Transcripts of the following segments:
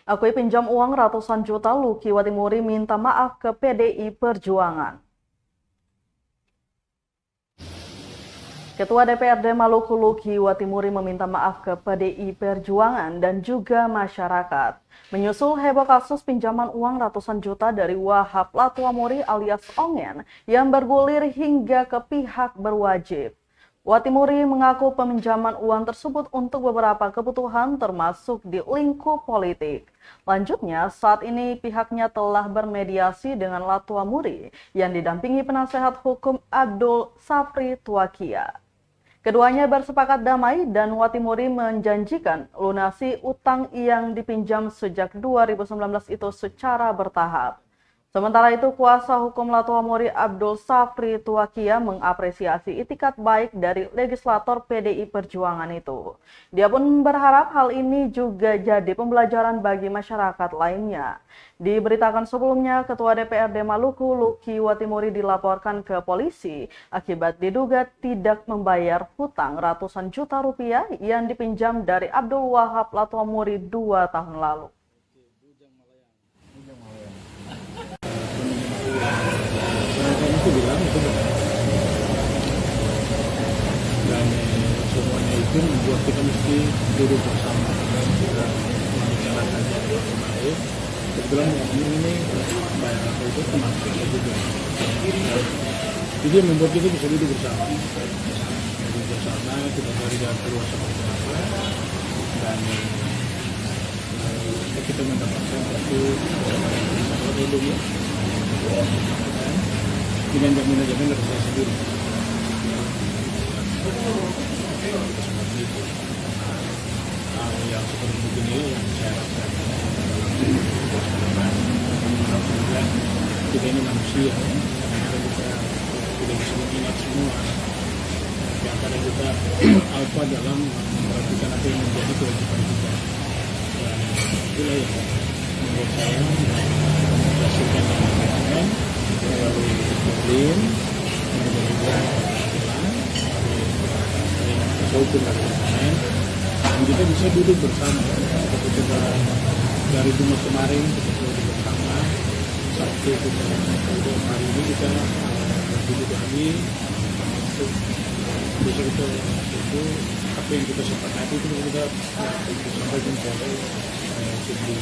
Akui pinjam uang ratusan juta, Lucky Watimuri minta maaf ke PDI Perjuangan. Ketua DPRD Maluku Lucky Watimuri meminta maaf ke PDI Perjuangan dan juga masyarakat. Menyusul heboh kasus pinjaman uang ratusan juta dari Wahab Latuamuri alias Ongen yang bergulir hingga ke pihak berwajib. Watimuri mengaku peminjaman uang tersebut untuk beberapa kebutuhan termasuk di lingkup politik. Lanjutnya, saat ini pihaknya telah bermediasi dengan Latuamuri yang didampingi penasehat hukum Abdul Safri Tuakia. Keduanya bersepakat damai dan Watimuri menjanjikan lunasi utang yang dipinjam sejak 2019 itu secara bertahap. Sementara itu, kuasa hukum Latuamuri Abdul Safri Tuakia mengapresiasi itikat baik dari legislator PDI Perjuangan itu. Dia pun berharap hal ini juga jadi pembelajaran bagi masyarakat lainnya. Diberitakan sebelumnya, Ketua DPRD Maluku Lucky Watimuri dilaporkan ke polisi akibat diduga tidak membayar hutang ratusan juta rupiah yang dipinjam dari Abdul Wahab Latuamuri 2 tahun lalu. Itu bilang itu benar, dan semuanya itu membuat kita mesti duduk bersama dan juga membicarakannya dengan baik. Kebetulan ini banyak apa itu teman kita juga, jadi membuat kita bisa duduk bersama, kita cari jalan keluar seperti apa, dan kita mendapatkan satu ilmu dengan jaminan dari saya sendiri. Seperti itu. Hal yang seperti begini yang saya rasakan. Alhamdulillah kita ini manusia, kadang-kadang kita tidak bisa mengingat semua. Kadang-kadang kita alfa dalam memperhatikan apa yang menjadi kewajiban kita. Dan itulah yang menurut saya menghasilkan yang melalui Berlin, mudah-mudahan hukum dan lain-lain, dan kita bisa duduk bersama. Seperti kita dari Jumat kemarin kita duduk bersama, Sabtu kita duduk, hari ini kita duduk lagi untuk bisa kita itu apa yang kita sepakati itu kita sampaikan kepada publik.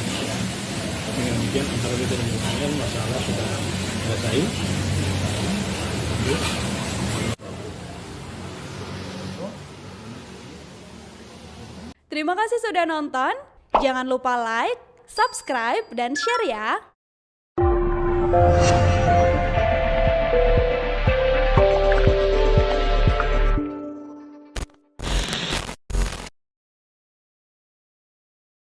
Dengan demikian antara kita dan Israel masalah sudah selesai. Terima kasih sudah nonton. Jangan lupa like, subscribe, dan share ya.